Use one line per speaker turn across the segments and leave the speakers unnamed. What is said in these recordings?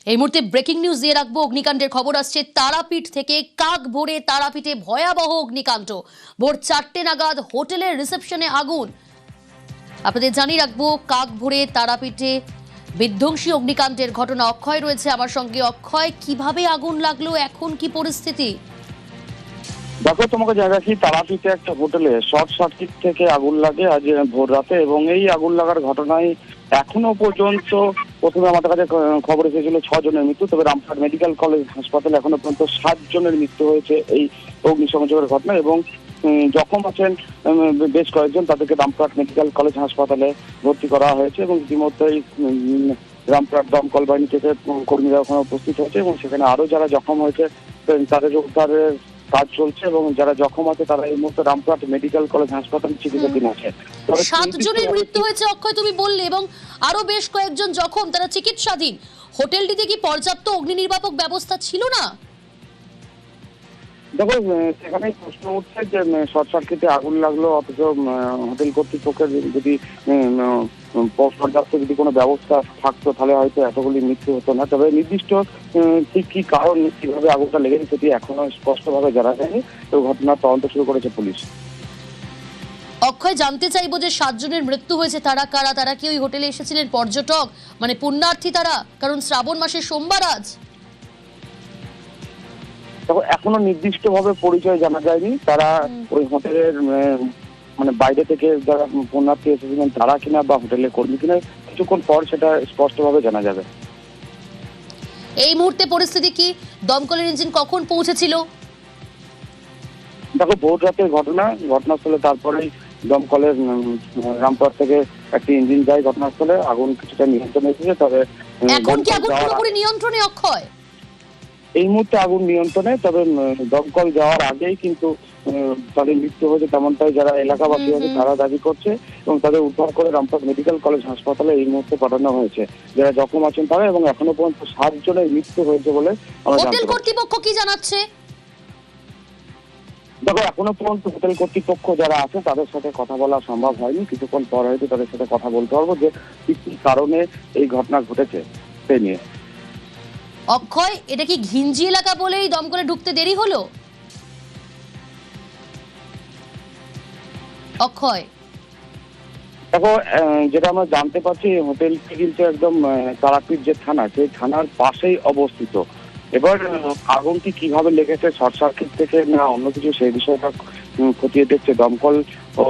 এই মুহূর্তে breaking news দিয়ে রাখবো। অগ্নিকাণ্ডের খবর আসছে তারাপীঠ থেকে। কাক ভোরে তারাপীঠে ভয়াবহ অগ্নিকাণ্ড। ভোর 4টে নাগাদ হোটেলের রিসেপশনে আগুন। আপনাদের জানিয়ে রাখবো, কাক ভোরে তারাপীঠে বিধ্বংসী অগ্নিকাণ্ডের ঘটনা। অক্ষয় রয়েছে আমার সঙ্গে। অক্ষয়, কিভাবে আগুন লাগলো, এখন কি পরিস্থিতি?
দেখো, তোমাকে জায়গা কি, তারাপীঠে একটা হোটেলে শর্ট সার্কিট থেকে আগুন লাগে আজ ভোর রাতে, এবং এই আগুন লাগার ঘটনায় এখনো পর্যন্ত প্রথমে আমাদের কাছে খবর এসেছিল 6 জনের মৃত্যু, তবে রামপুরহাট মেডিকেল কলেজ হাসপাতালে এখনো পর্যন্ত 7 জনের মৃত্যু হয়েছে এই অগ্নিসংযোগের ঘটনা, এবং জখম আছেন বেশ কয়েকজন। তাদেরকে রামপুরহাট মেডিকেল কলেজ হাসপাতালে ভর্তি করা হয়েছে, এবং ইতিমধ্যেই রামপুরহাট দমকল বাহিনী থেকে কর্মীরা ওখানে উপস্থিত হয়েছে, এবং সেখানে আরো যারা জখম হয়েছে তাদের উদ্ধারের কাজ চলছে, এবং যারা জখম আছে তারা এই মুহূর্তে রামপুরহাট মেডিকেল কলেজ হাসপাতালে চিকিৎসাধীন আছে।
7 জনের মৃত্যু হয়েছে অক্ষয়, তুমি বললে, এবং আরো বেশ কয়েকজন জখম, তারা চিকিৎসাধীন। হোটেলটিতে কি পর্যাপ্ত অগ্নি নির্বাপক ব্যবস্থা ছিল না?
দেখো, সেখানে প্রশ্ন উঠছে যে শর্ট সার্কিটে আগুন লাগলো, অথচ হোটেল কর্তৃপক্ষের যদি পর্যাপ্ত যদি কোনো ব্যবস্থা থাকতো তাহলে হয়তো এতগুলি মৃত্যু হতো না। তবে নির্দিষ্ট ঠিক কি কারণ, কিভাবে আগুনটা লেগেছে সেটি এখনো স্পষ্টভাবে জানা যায়নি, তো ঘটনার তদন্ত শুরু করেছে পুলিশ।
অক্ষয়, জানতে চাইবো যে 7 জনের মৃত্যু হয়েছে তারা কারা? তারা কি ওই হোটেলে এসেছিলেন পর্যটক, মানে পুণ্যার্থী তারা? কারণ শ্রাবণ মাসের সোমবার আজ।
দেখো, এখনো নির্দিষ্ট ভাবে পরিচয় জানা যায়নি। তারা ওই হোটেলের মানে বাইরে থেকে যারা পুণ্যার্থী এসেছিলেন তারা কিনা, বা হোটেলের কর্মী কিনা, কিছুক্ষণ পর সেটা স্পষ্টভাবে জানা যাবে।
এই মুহূর্তে পরিস্থিতি কি? দমকলের ইঞ্জিন কখন পৌঁছেছিল?
দেখো, ভোর রাতের ঘটনাস্থলে, তারপরেই দমকলের রামপুরহাট থেকে একটি ইঞ্জিন যায় ঘটনাস্থলে। আগুন কিছুটা নিয়ন্ত্রণে এসেছে, তবে
এখন কি আগুন পুরোপুরি নিয়ন্ত্রণে অক্ষয়?
এই মুহূর্তে আগুন নিয়ন্ত্রণে, তবে দমকল যাওয়ার আগেই কিন্তু তাদের মৃত্যু হয়েছে, তেমনটাই যারা এলাকাবাসী আছে তারা দাবি করছে, এবং তাদের উদ্ধার করে রামপুরহাট মেডিকেল কলেজ হাসপাতালে এই মুহূর্তে পাঠানো হয়েছে। যারা জখম আছেন তারা, এবং এখনো পর্যন্ত 7 জনের মৃত্যু হয়েছে বলে আমরা জানতে
হোটেল
পারছি।
কর্তৃপক্ষ কি জানাচ্ছে?
দেখো, এখনো পর্যন্ত হোটেল কর্তৃপক্ষ যারা আছে তাদের সাথে কথা বলা সম্ভব হয়নি। কিছুক্ষণ পর হয়তো তাদের সাথে কথা বলতে পারবো যে কি কি কারণে এই ঘটনা ঘটেছে সে নিয়ে।
অক্ষয়, এটা কি ঘিঞ্জি এলাকা বলেই দমকলে ঢুকতে দেরি হলো? অক্ষয়,
দেখো, যেটা আমরা জানতে পারছি, হোটেলটি কিন্তু একদম তারাপীঠ যে থানা, সেই থানার পাশেই অবস্থিত। এবার আগুনটি কিভাবে লেগেছে, শর্ট সার্কিট থেকে না অন্য কিছু, সেই বিষয়টা খতিয়ে দেখছে দমকল ও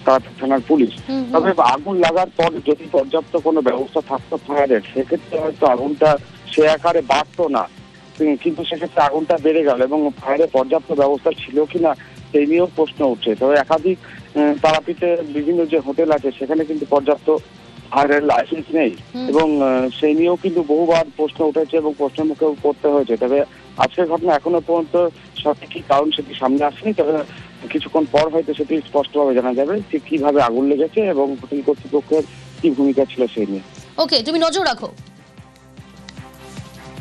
তারাপীঠ থানার পুলিশ। তবে আগুন লাগার পর যদি পর্যাপ্ত কোনো ব্যবস্থা থাকতো ফায়ারের, সেক্ষেত্রে হয়তো আগুনটা সে আকারে বাড়তো না, কিন্তু সেক্ষেত্রে আগুনটা বেড়ে গেল, এবং ফায়ারের পর্যাপ্ত ব্যবস্থা ছিল কিনা সেই নিয়েও প্রশ্ন উঠছে। তবে একাধিক তারাপীঠে বিভিন্ন যে হোটেল আছে সেখানে কিন্তু পর্যাপ্ত ফায়ারের লাইসেন্স নেই, এবং সেই নিয়েও কিন্তু বহুবার প্রশ্ন উঠেছে এবং প্রশ্নের মুখে পড়তে হয়েছে। তবে আজকের ঘটনা এখনো পর্যন্ত সঠিক কি কারণ সেটি সামনে আসেনি, তবে কিছুক্ষণ পর হয়তো সেটি স্পষ্টভাবে জানা যাবে যে কিভাবে আগুন লেগেছে এবং হোটেল কর্তৃপক্ষের কি ভূমিকা ছিল সেই নিয়ে।
ওকে, তুমি নজর রাখো।